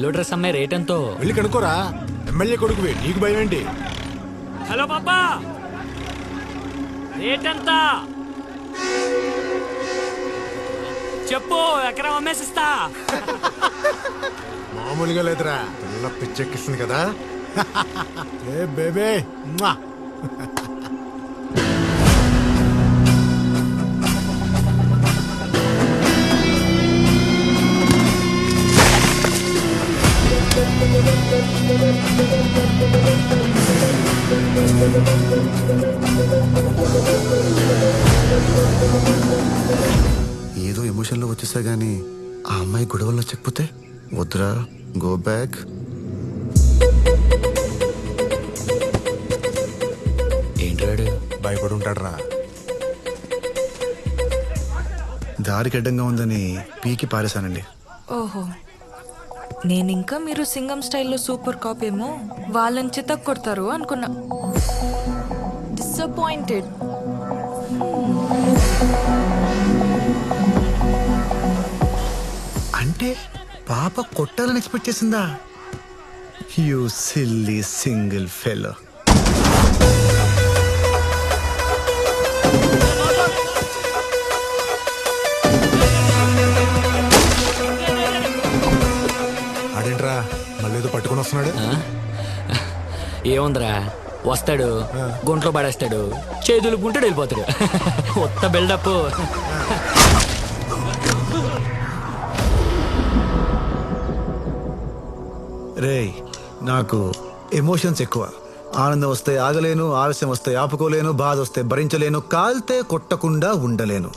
లో డ్రెస్ అమ్మాయి రేట్ ఎంతో వెళ్ళి కనుక్కోరా. ఎమ్మెల్యే కొడుకువి, నీకు భయం ఏంటి? హలో పాపా, రేట్ ఎంత చెప్పు, ఎకరం అమ్మేసిస్తా. మామూలుగా లేదురా, పిల్ల పిచ్చెక్కిస్తుంది కదా. ఏ బేబే ఏదో ఎమోషన్లో వచ్చేసా గానీ ఆ అమ్మాయి గొడవల్లో చెప్పితే వద్దురా, గో బ్యాక్. ఏంట్రాడు భయపడి ఉంటాడు రా. దారికి అడ్డంగా ఉందని పీకి పారేశానండి. ఓహో, నేనింకా మీరు సింగం స్టైల్లో సూపర్ కాప్ ఏమో వాళ్ళని చితక్ కొడతారు అనుకున్నా. డిసప్పాయింటెడ్. అంటే పాప కొట్టాలని ఎక్స్పెక్ట్ చేసిందా? You silly single fellow. ఆడేంట్రా మళ్ళీ ఏదో పట్టుకొని వస్తున్నాడు. ఏముందిరా, వస్తాడు, గుంట్లో పడేస్తాడు, చేతులు గుంటడు, వెళ్ళిపోతాడు. కొత్త బిల్డప్. రేయ్, నాకు ఎమోషన్స్ ఎక్కువ. ఆనందం వస్తే ఆగలేను, ఆలస్యం వస్తే ఆపుకోలేను, బాధ వస్తే భరించలేను, కాల్తే కొట్టకుండా ఉండలేను.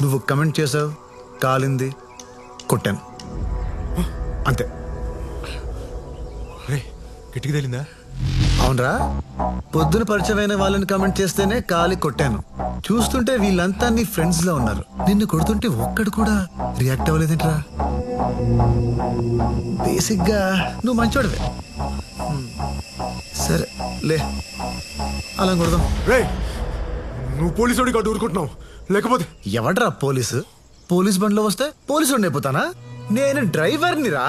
నువ్వు కమెంట్ చేసావు, కాలింది, కొట్టాను, అంతే. రే కిటికీ తేలిందా? అవునరా, పొద్దున పరిచయమైన వాళ్ళని కమెంట్ చేస్తేనే కాలి కొట్టాను. చూస్తుంటే వీళ్ళంతా నీ ఫ్రెండ్స్ లా ఉన్నారు. నిన్ను కొడుతుంటే ఒక్కడు కూడా రియాక్ట్ అవ్వలేదేంట్రా? బేసిక్ గా నువ్వు మంచోడివే. సరే లే, అలా కొడదాం. రే నువ్వు పోలీసుడికి అటు ఊరుకుంటున్నావు, లేకపోతే ఎవడ్రా పోలీసు? పోలీస్ బండ్లో వస్తే పోలీసు అయిపోతానా? నేను డ్రైవర్ని రా.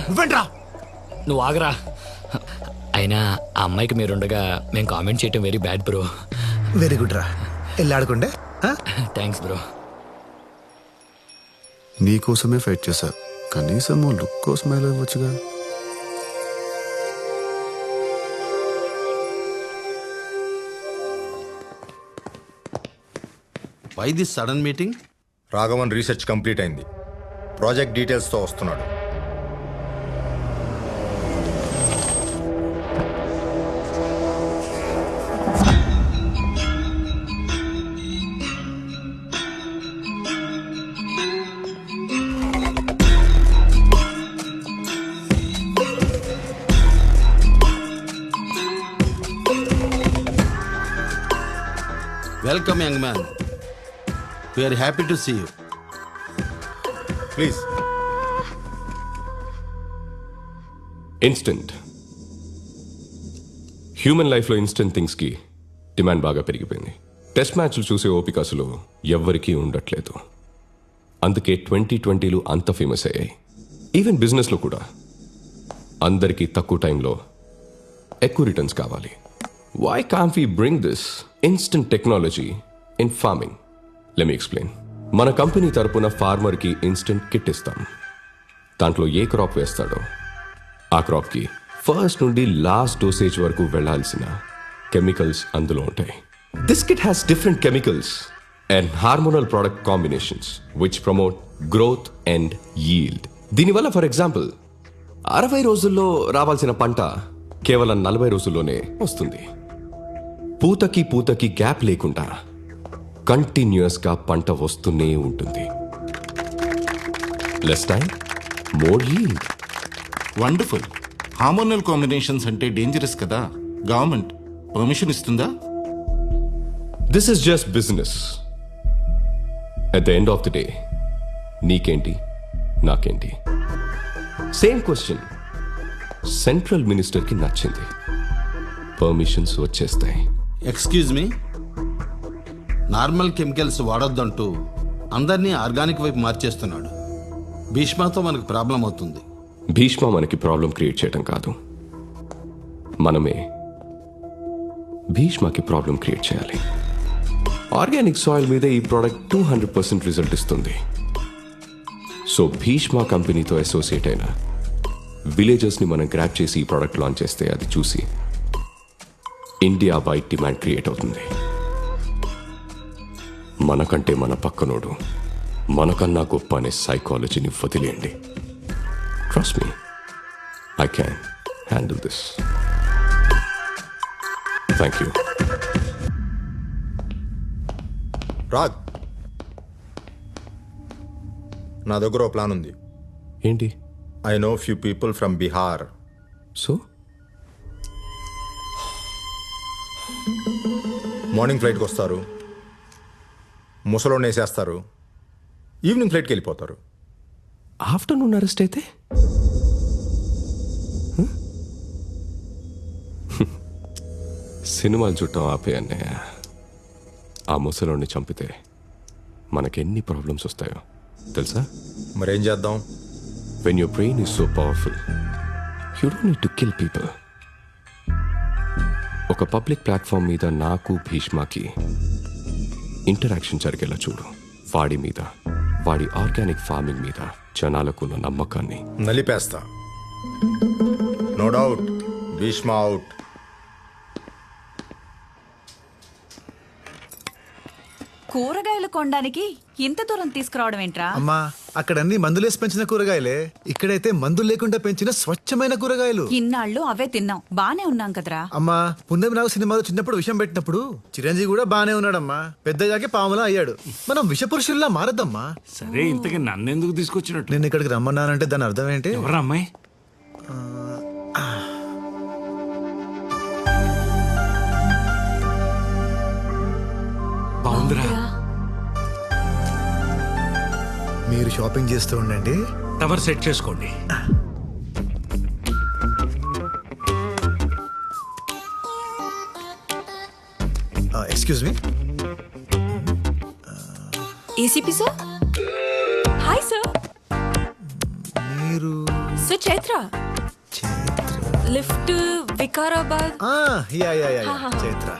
నువ్వేంట్రా? నువ్వు ఆగరా. అయినా ఆ అమ్మాయికి మీరుండగా మేము కామెంట్ చేయటం very bad bro. Very good రా, వెళ్ళాడుకుంటే. Thanks bro. నీకోసమే ఫైట్ చేశా, కనీసం లుక్ కోసమే ఇవ్వచ్చుగా. Why this sudden meeting? Raghavan research complete అయింది, ప్రాజెక్ట్ డీటెయిల్స్తో వస్తున్నాడు. Welcome young man, we are happy to see you. Please. Instant human లైఫ్లో ఇన్స్టెంట్ థింగ్స్కి డిమాండ్ బాగా పెరిగిపోయింది. టెస్ట్ మ్యాచ్లు చూసే ఓపిక అసలు ఎవ్వరికీ ఉండట్లేదు. అందుకే 2020 అంత ఫేమస్ అయ్యాయి. ఈవెన్ బిజినెస్లో కూడా అందరికీ తక్కువ టైంలో ఎక్కువ రిటర్న్స్ కావాలి. Why can't we bring this instant technology in farming? Let me explain. మన కంపెనీ తరపున ఫార్మర్కి ఇన్స్టెంట్ కిట్ ఇస్తాం. దాంట్లో ఏ క్రాప్ వేస్తాడో ఆ క్రాప్కి ఫస్ట్ నుండి లాస్ట్ డోసేజ్ వరకు వెళ్లాల్సిన కెమికల్స్ అందులో ఉంటాయి. This kit has different chemicals and hormonal product combinations which promote growth and yield. దీనివల్ల ఫర్ ఎగ్జాంపుల్ 60 రోజుల్లో రావాల్సిన పంట కేవలం 40 రోజుల్లోనే వస్తుంది. పూతకి గ్యాప్ లేకుండా కంటిన్యూస్ గా పంట వస్తూనే ఉంటుంది. Less time, more yield. Wonderful. Hormonal combinations అంటే డేంజరస్ కదా, గవర్నమెంట్ పర్మిషన్ ఇస్తుందా? This is just business. At the end of the day నీకేంటి నాకేంటి? సేమ్ క్వశ్చన్ సెంట్రల్ మినిస్టర్కి నచ్చింది, పర్మిషన్స్ వచ్చేస్తాయి. ఎక్స్క్యూజ్ మీ, నార్మల్ కెమికల్స్ వాడొద్దంటూ అందరినీ ఆర్గానిక్ వైపు మార్చేస్తున్నాడు. భీష్మతో మనకు ప్రాబ్లం అవుతుంది. భీష్మ మనకి ప్రాబ్లం క్రియేట్ చేయడం కాదు, మనమే భీష్మకి ప్రాబ్లం క్రియేట్ చేయాలి. ఆర్గానిక్ సాయిల్ మీద ఈ ప్రోడక్ట్ 200% రిజల్ట్ ఇస్తుంది. సో భీష్మ కంపెనీతో అసోసియేట్ అయిన విలేజర్స్ని మనం గ్రాప్ చేసి ఈ ప్రోడక్ట్ లాంచ్ చేస్తే అది చూసి ఇండియా వైడ్ డిమాండ్ క్రియేట్ అవుతుంది. మనకంటే మన పక్కనోడు మనకన్నా గొప్ప అనే సైకాలజీని వదిలేయండి. Trust me, I can handle this. Thank you. Rag, నా దగ్గర ఓ ప్లాన్ ఉంది. ఏంటి? I know few people from Bihar. So morning ఫ్లైట్కి వస్తారు, ముసలోని వేసేస్తారు, ఈవినింగ్ ఫ్లైట్కి వెళ్ళిపోతారు. ఆఫ్టర్నూన్ అరెస్ట్ అయితే సినిమాలు చుట్టం ఆపే అన్నయ్య. ఆ ముసలోని చంపితే మనకెన్ని ప్రాబ్లమ్స్ వస్తాయో తెలుసా? మరేం చేద్దాం? When your brain is so powerful you don't need to kill people. ఒక పబ్లిక్ ప్లాట్ఫామ్ మీద నాకు భీష్మకి ఇంటరాక్షన్ జరిగేలా చూడు. వాడి మీద, వాడి ఆర్గానిక్ ఫార్మింగ్ మీద జనాలకున్న నమ్మకాన్ని నలిపేస్తా. No doubt, Bhishma out. కూరగాయలు కొనడానికి ఇంత దూరం తీసుకురావడం ఏంట్రా? అమ్మా, అక్కడ అన్ని మందులేసి పెంచిన కూరగాయలే, ఇక్కడైతే మందులు లేకుండా పెంచిన స్వచ్ఛమైన కూరగాయలు. ఇన్నాళ్ళు అవే తిన్నాం, బానే ఉన్నాం కదరా. అమ్మా, పున్నమి నాగు సినిమాలో చిన్నప్పుడు విషం పెట్టినప్పుడు చిరంజీవి కూడా బానే ఉన్నాడమ్మా. పెద్దయ్యాకే పాములా అయ్యాడు. మనం విషపురుషుల్లా మారద్దమ్మా. సరే, ఇంతకీ నన్నెందుకు తీసుకొచ్చినట్టు? నేను ఇక్కడికి రమ్మన్నానంటే దాని అర్థం ఏంటి? ఎవరా అమ్మాయి? బాగుందిరా. మీరు షాపింగ్ చేస్తూ ఉండండి, టవర్ సెట్ చేసుకోండి. Excuse me. ACP sir. Hi sir. మీరు sir Chaitra, lift Vikarabad. Yeah yeah yeah yeah, Chaitra.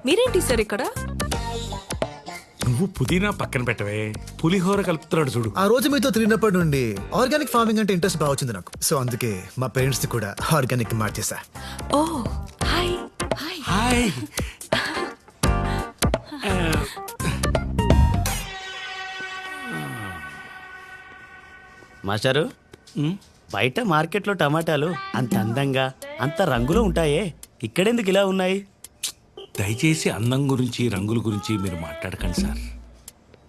మీరేంటి సార్ ఇక్కడ? నువ్వు పుదీనా పక్కన పెట్టవే, పులిహోర కలుపుతున్నాడు చూడు. ఆ రోజు మీతో తిరిగినప్పటి నుండి ఆర్గానిక్ ఫార్మింగ్ అంటే ఇంట్రెస్ట్ బాగా వచ్చింది నాకు. సో అందుకే మా పేరెంట్స్ ని కూడా ఆర్గానిక్ మార్చేసా. ఓ హాయ్. హాయ్. హాయ్. మాస్టారు, బయట మార్కెట్లో టమాటాలు అంత అందంగా అంత రంగులో ఉంటాయే, ఇక్కడెందుకు ఇలా ఉన్నాయి? దయచేసి అందం గురించి రంగుల గురించి మీరు మాట్లాడకండి సార్.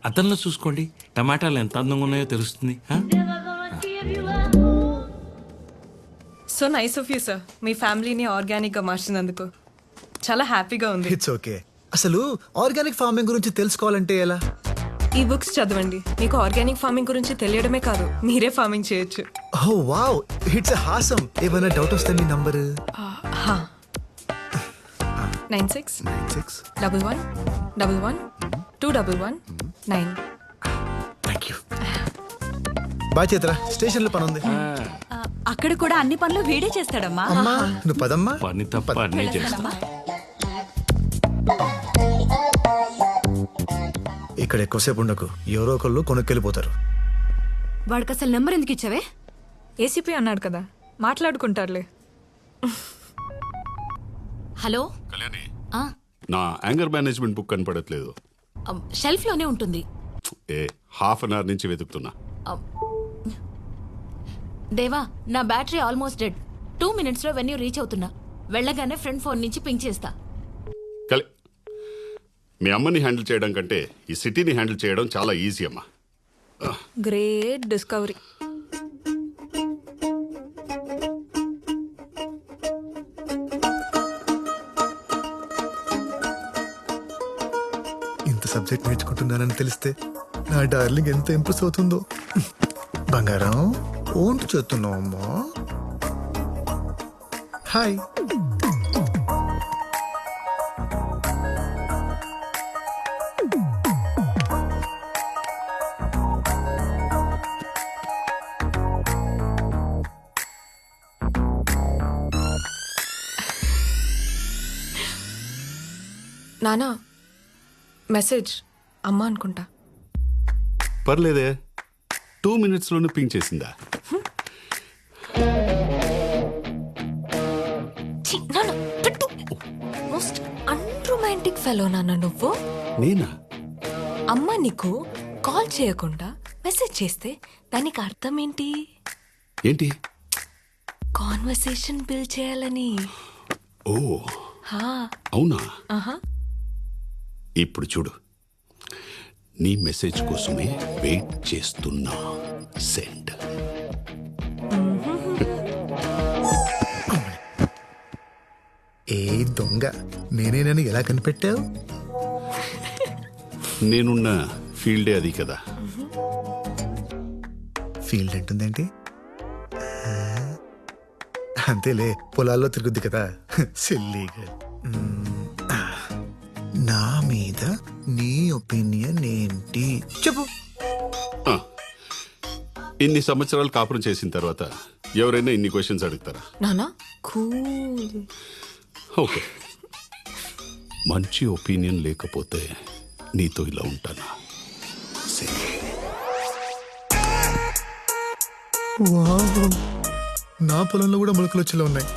అద్దంలో చూసుకోండి, టమాటాలు ఎంత అందంగా ఉన్నాయో తెలుస్తుంది. So nice of you sir, మీ ఫ్యామిలీని ఆర్గానిక్ గా మార్చినందుకు చాలా హ్యాపీగా ఉంది. It's okay. అసలు ఆర్గానిక్ ఫార్మింగ్ గురించి తెలుసుకోవాలంటే ఎలా? ఈ బుక్స్ చదవండి, మీకు ఆర్గానిక్ ఫార్మింగ్ గురించి తెలియడమే కాదు, మీరే ఫార్మింగ్ చేయొచ్చు. Oh wow, it's awesome. ఏమైనా డౌట్ వస్తే మీ number 9611112119. Thank you. Bye Chaitra, station లో పని ఉంది. అక్కడ కూడా అన్ని పనులు వీడే చేస్తాడమ్మా. అమ్మా నువ్వు పదమ్మా. పని తప్ప అన్నీ చేస్తా. ఇక్కడ ఎక్కువసేపు ఉండకు, ఎవరో ఒకళ్ళు కొనుక్కెళ్ళిపోతారు. వాడికి అసలు నెంబర్ ఎందుకు ఇచ్చావే? ఏసీపీ అన్నాడు కదా, మాట్లాడుకుంటారులే. హలో కళ్యాణి, ఆ, నా యాంగర్ మేనేజ్మెంట్ బుక్ కనపడట్లేదు. షెల్ఫ్ లోనే ఉంటుంది. హాఫ్ అన్ అవర్ నుంచి వెతుకుతున్నా. దేవా, నా బ్యాటరీ ఆల్మోస్ట్ డెడ్. 2 minutes లో వెన్యూ రీచ్ అవుతున్నా. వెళ్ళగానే ఫ్రెండ్ ఫోన్ నుంచి పింక్ చేస్తా. మీ అమ్మని హ్యాండిల్ చేయడం కంటే ఈ సిటీని హ్యాండిల్ చేయడం చాలా ఈజీ అమ్మా. Great discovery. సబ్జెక్ట్ నేర్చుకుంటున్నానని తెలిస్తే నా డార్లింగ్ ఎంత ఇంప్రెస్ అవుతుందో. బంగారం ఓంటి చేస్తున్నావు అమ్మా? హాయ్. నానా మెసేజ్ అమ్మ అనుకుంటా. పర్లేదే, 2 minutesలోనే పింక్ చేసిందా? మోస్ట్ అన్రొమాంటిక్ ఫెలో నాన్న నువ్వు. నేనా? అమ్మ నీకు కాల్ చేయకుండా మెసేజ్ చేస్తే దానికి అర్థం ఏంటి? ఏంటి? కాన్వర్సేషన్ బిల్డ్ చేయాలని. ఓ హా. అవునా? ఆహా. ఇప్పుడు చూడు, నీ మెసేజ్ కోసమే వెయిట్ చేస్తున్నా. సెండ్. ఏ దొంగ, నేనేనని ఎలా కనిపెట్టావు? నేనున్న ఫీల్డే అది కదా. ఫీల్డ్ అంటుందేంటి? అంతేలే, పొలాల్లో తిరుగుద్ది కదా. సిల్లీగా. నా మీద నీ ఒపీనియన్ ఏంటి చెప్పు. ఇన్ని సంవత్సరాలు కాపురం చేసిన తర్వాత ఎవరైనా ఇన్ని క్వశ్చన్స్ అడుగుతారా? నానా కూల్. ఓకే, మంచి ఒపీనియన్ లేకపోతే నీతో ఇలా ఉంటానా? వావ్, నా పొలంలో కూడా మొలకలు వచ్చేలా ఉన్నాయి.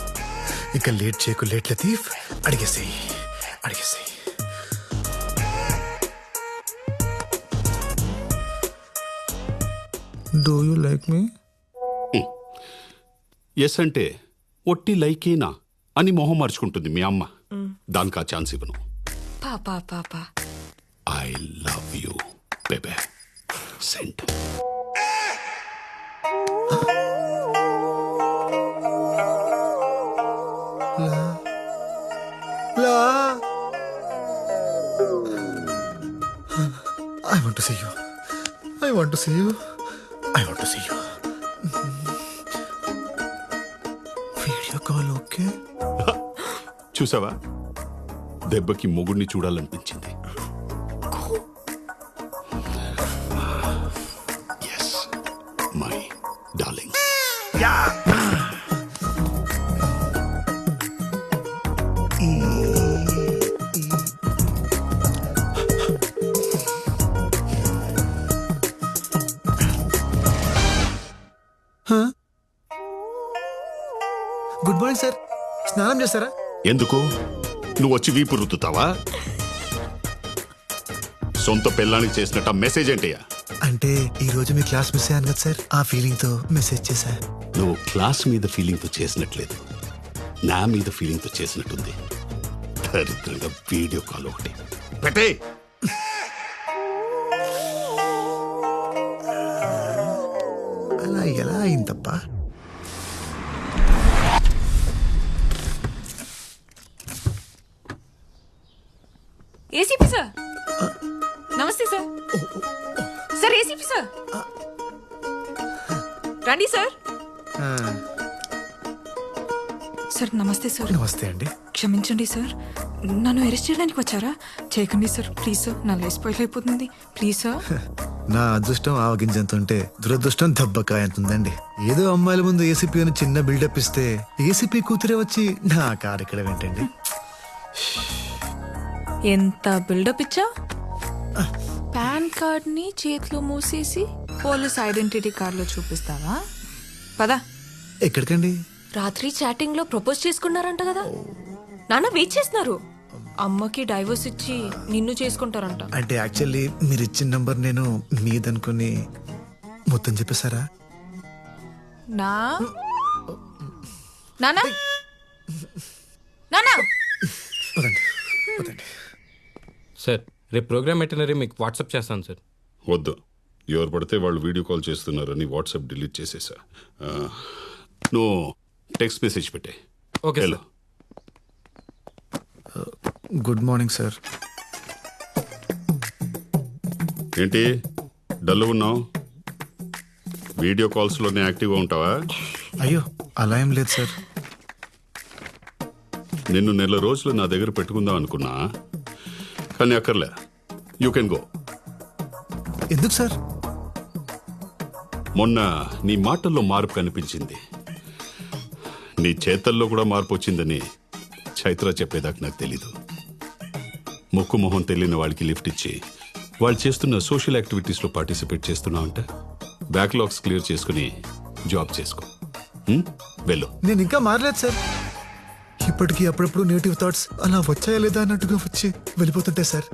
ఇక లేట్ చేయకు, లేట్ లతీఫ్, అడిగేసేయి అడిగేసేయి. Do you like me? Yes అంటే ఒట్టి లైకేనా అని మొహం మార్చుకుంటుంది మీ అమ్మ. దానికి ఆ ఛాన్స్ ఇవ్వను. పాపా పాపా. I love you babe. Send. I want to see you. I want to see you. I want to see you. Video call okay? చూసావా, దెబ్బకి మొగుడిని చూడాలనిపించింది. Yes my darling. Good morning sir. స్నానం చేస్తారా? ఎందుకు? నువ్వు వచ్చి వీపు రుద్దుతావా? సొంత పిల్లానికి చేసినట్టు మెసేజ్ ఏంటయ్యా? అంటే ఈ రోజు మీ క్లాస్ మిస్ అయ్యాను కదా సార్, ఆ ఫీలింగ్ తో మెసేజ్ చేశా. నువ్వు క్లాస్ మీద ఫీలింగ్ తో చేసినట్లేదు, నా మీద ఫీలింగ్ తో చేసినట్టుంది. దరిద్రంగా వీడియో కాల్ ఒకటి పెట్టే. అలా ఎలా అయిందప్పా? ఏసీపీ సార్, నమస్తే సార్. సార్ ఏసీపీ సార్, రండి సార్. సార్ నమస్తే సార్. నమస్తే అండి. క్షమించండి సార్, నన్ను అరెస్ట్ చేయడానికి వచ్చారా? చేయకండి సార్, ప్లీజ్ సార్, నా లైఫ్ స్పాయిల్ అయిపోతుంది, ప్లీజ్ సార్. నా అదృష్టం ఆవగింజంత ఉంటే దురదృష్టం దెబ్బకాయ అంటుందండి. ఏదో అమ్మాయిల ముందు ఏసీపీ అని చిన్న బిల్డప్ ఇస్తే ఏసీపీ కూతురే వచ్చి నా కారు ఇక్కడ ఏంటండి? ఎంత బిల్డప్ ఇచ్చా? పాన్ కార్డ్ ని చేతిలో మూసేసి పోలీస్ ఐడెంటిటీ కార్డులో చూపిస్తావా? పదా. ఎక్కడికండి? రాత్రి చాటింగ్ లో ప్రపోజ్ చేసుకున్నారంట కదా నాన్న. వెయిట్ చేస్తున్నారు, అమ్మకి డైవర్స్ ఇచ్చి నిన్ను చేసుకుంటారంట. అంటే యాక్చువల్లీ మీరు ఇచ్చిన నంబర్ నేను మీదనుకుని మొత్తం చెప్పేశారా? నా నానా నానా. పదండి పదండి. సార్ రేపు ప్రోగ్రామ్ ఎటనరీ మీకు వాట్సాప్ చేస్తాను సార్. వద్దు, ఎవరు పడితే వాళ్ళు వీడియో కాల్ చేస్తున్నారని వాట్సాప్ డిలీట్ చేసేసా. నువ్వు టెక్స్ట్ మెసేజ్ పెట్టే. Okay hello. Good morning sir. ఏంటి డల్ ఉన్నావు? వీడియో కాల్స్లోనే యాక్టివ్గా ఉంటావా? అయ్యో అలా ఏం లేదు సార్. నిన్ను నెల రోజులు నా దగ్గర పెట్టుకుందాం అనుకున్నా, కానీ అక్కర్లే. You can go. ఎందుకు సార్? మొన్న నీ మాటల్లో మార్పు కనిపించింది, నీ చేతల్లో కూడా మార్పు వచ్చిందని చైత్ర చెప్పేదాకా నాకు తెలీదు. ముక్కు మొహం తెలియని వాళ్ళకి లిఫ్ట్ ఇచ్చి వాళ్ళు చేస్తున్న సోషల్ యాక్టివిటీస్లో పార్టిసిపేట్ చేస్తున్నావు అంటే బ్యాక్లాగ్స్ క్లియర్ చేసుకుని జాబ్ చేసుకో. వెళ్ళు. నేను ఇంకా మారలేదు సార్. ఇప్పటికీ అప్పుడప్పుడు నెగిటివ్ థాట్స్ అలా వచ్చాయా లేదా అన్నట్టుగా వచ్చి వెళ్ళిపోతుంటాయి సార్.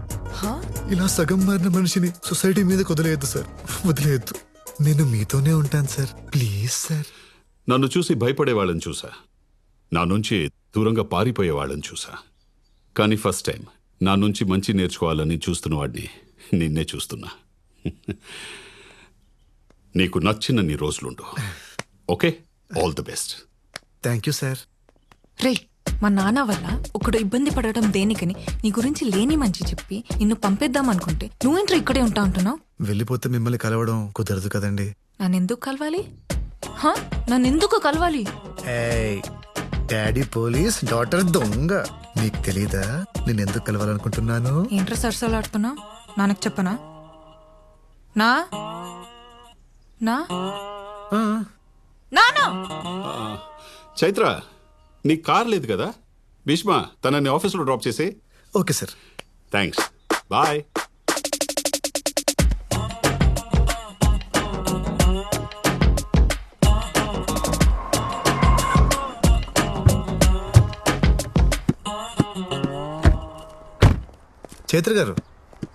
ఇలా సగం మారిన మనిషిని సొసైటీ మీద వదిలేయద్దు సార్, వదిలేయద్దు. నేను మీతోనే ఉంటాను సార్, ప్లీజ్ సార్. నన్ను చూసి భయపడే వాళ్ళని చూసా, నా నుంచి దూరంగా పారిపోయే వాళ్ళని చూసా, కానీ ఫస్ట్ టైం నా నుంచి మంచి నేర్చుకోవాలని చూస్తున్న వాడిని నిన్నే చూస్తున్నా. నీకు నచ్చిన నీ రోజులుండు. Okay, all the best. Thank you sir. రే, మా నాన్న వల్ల ఒకడు ఇబ్బంది పడటం దేనికని నీ గురించి లేని మంచి చెప్పి నిన్ను పంపేద్దాం అనుకుంటే నువ్వేంట్రా ఇక్కడే ఉంటా ఉంటున్నావు? వెళ్ళిపోతే మిమ్మల్ని కలవడం కుదరదు కదండి. నన్నెందుకు కలవాలి? నన్నెందుకు కలవాలి? డాడీ పోలీస్, డాటర్ దొంగ. నీకు తెలీదా నేను ఎందుకు కలవాలనుకుంటున్నాను? ఏంట్రా సరసాలాడుతున్నా? నాన్నకు చెప్పనా? నా నా నానా చైత్ర, నీ కార్ లేదు కదా? భీష్మ తనని ఆఫీస్లో డ్రాప్ చేసి. Okay sir. Thanks, bye. Chaitra గారు,